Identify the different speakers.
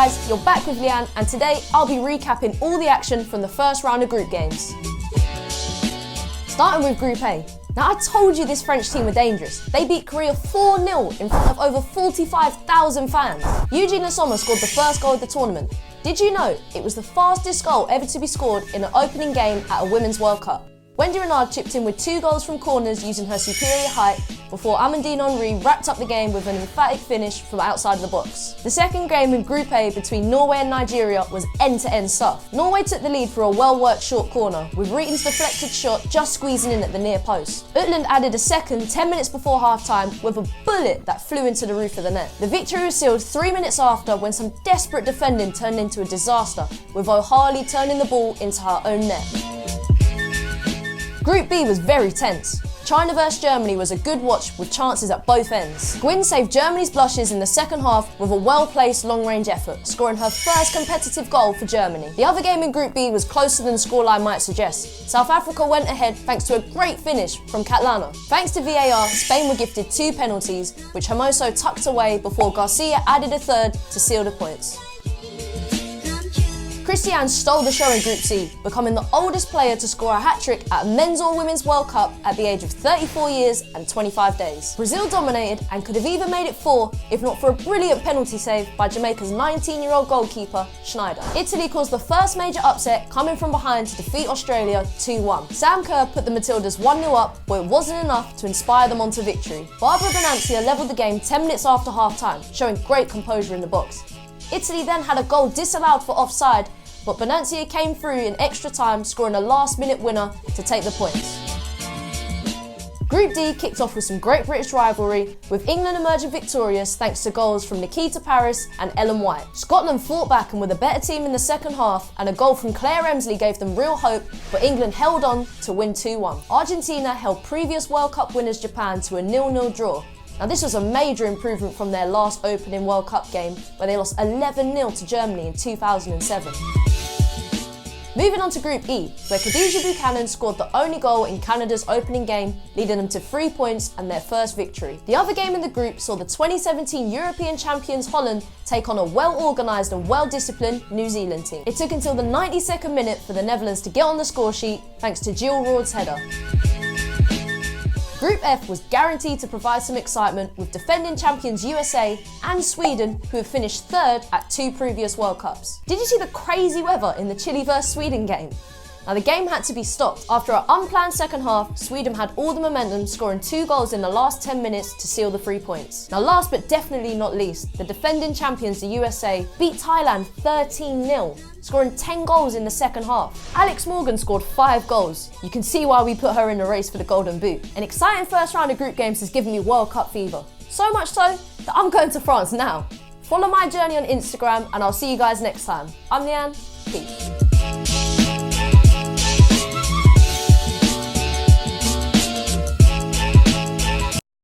Speaker 1: Guys, you're back with Leanne, and today I'll be recapping all the action from the first round of group games. Starting with Group A. Now, I told you this French team were dangerous. They beat Korea 4-0 in front of over 45,000 fans. Eugene Le Sommer scored the first goal of the tournament. Did you know it was the fastest goal ever to be scored in an opening game at a Women's World Cup? Wendy Renard chipped in with 2 goals from corners using her superior height before Amandine Henry wrapped up the game with an emphatic finish from outside the box. The second game in Group A between Norway and Nigeria was end-to-end stuff. Norway took the lead for a well-worked short corner, with Reeton's deflected shot just squeezing in at the near post. Utland added a second 10 minutes before half-time with a bullet that flew into the roof of the net. The victory was sealed 3 minutes after when some desperate defending turned into a disaster, with O'Harley turning the ball into her own net. Group B was very tense. China vs Germany was a good watch with chances at both ends. Gwynn saved Germany's blushes in the second half with a well-placed long-range effort, scoring her first competitive goal for Germany. The other game in Group B was closer than the scoreline might suggest. South Africa went ahead thanks to a great finish from Kitlab. Thanks to VAR, Spain were gifted 2 penalties, which Hermoso tucked away before Garcia added a third to seal the points. Christiane stole the show in Group C, becoming the oldest player to score a hat-trick at a men's or women's World Cup at the age of 34 years and 25 days. Brazil dominated and could have even made it 4 if not for a brilliant penalty save by Jamaica's 19-year-old goalkeeper, Schneider. Italy caused the first major upset, coming from behind to defeat Australia 2-1. Sam Kerr put the Matildas 1-0 up, but it wasn't enough to inspire them onto victory. Barbara Bonancia levelled the game 10 minutes after half-time, showing great composure in the box. Italy then had a goal disallowed for offside, but Bonancia came through in extra time, scoring a last-minute winner to take the points. Group D kicked off with some great British rivalry, with England emerging victorious thanks to goals from Nikita Parris and Ellen White. Scotland fought back and were the better team in the second half, and a goal from Claire Emsley gave them real hope, but England held on to win 2-1. Argentina held previous World Cup winners Japan to a 0-0 draw. Now, this was a major improvement from their last opening World Cup game, where they lost 11-0 to Germany in 2007. Moving on to Group E, where Khadija Buchanan scored the only goal in Canada's opening game, leading them to 3 points and their first victory. The other game in the group saw the 2017 European champions Holland take on a well-organised and well-disciplined New Zealand team. It took until the 92nd minute for the Netherlands to get on the score sheet, thanks to Jill Roord's header. Group F was guaranteed to provide some excitement, with defending champions USA and Sweden, who have finished 3rd at 2 previous World Cups. Did you see the crazy weather in the Chile vs Sweden game? Now, the game had to be stopped. After an unplanned second half, Sweden had all the momentum, scoring 2 goals in the last 10 minutes to seal the 3 points. Now, last but definitely not least, the defending champions, the USA, beat Thailand 13-0. Scoring 10 goals in the second half. Alex Morgan scored 5 goals. You can see why we put her in the race for the Golden Boot. An exciting first round of group games has given me World Cup fever. So much so that I'm going to France now. Follow my journey on Instagram and I'll see you guys next time. I'm Leanne. Peace.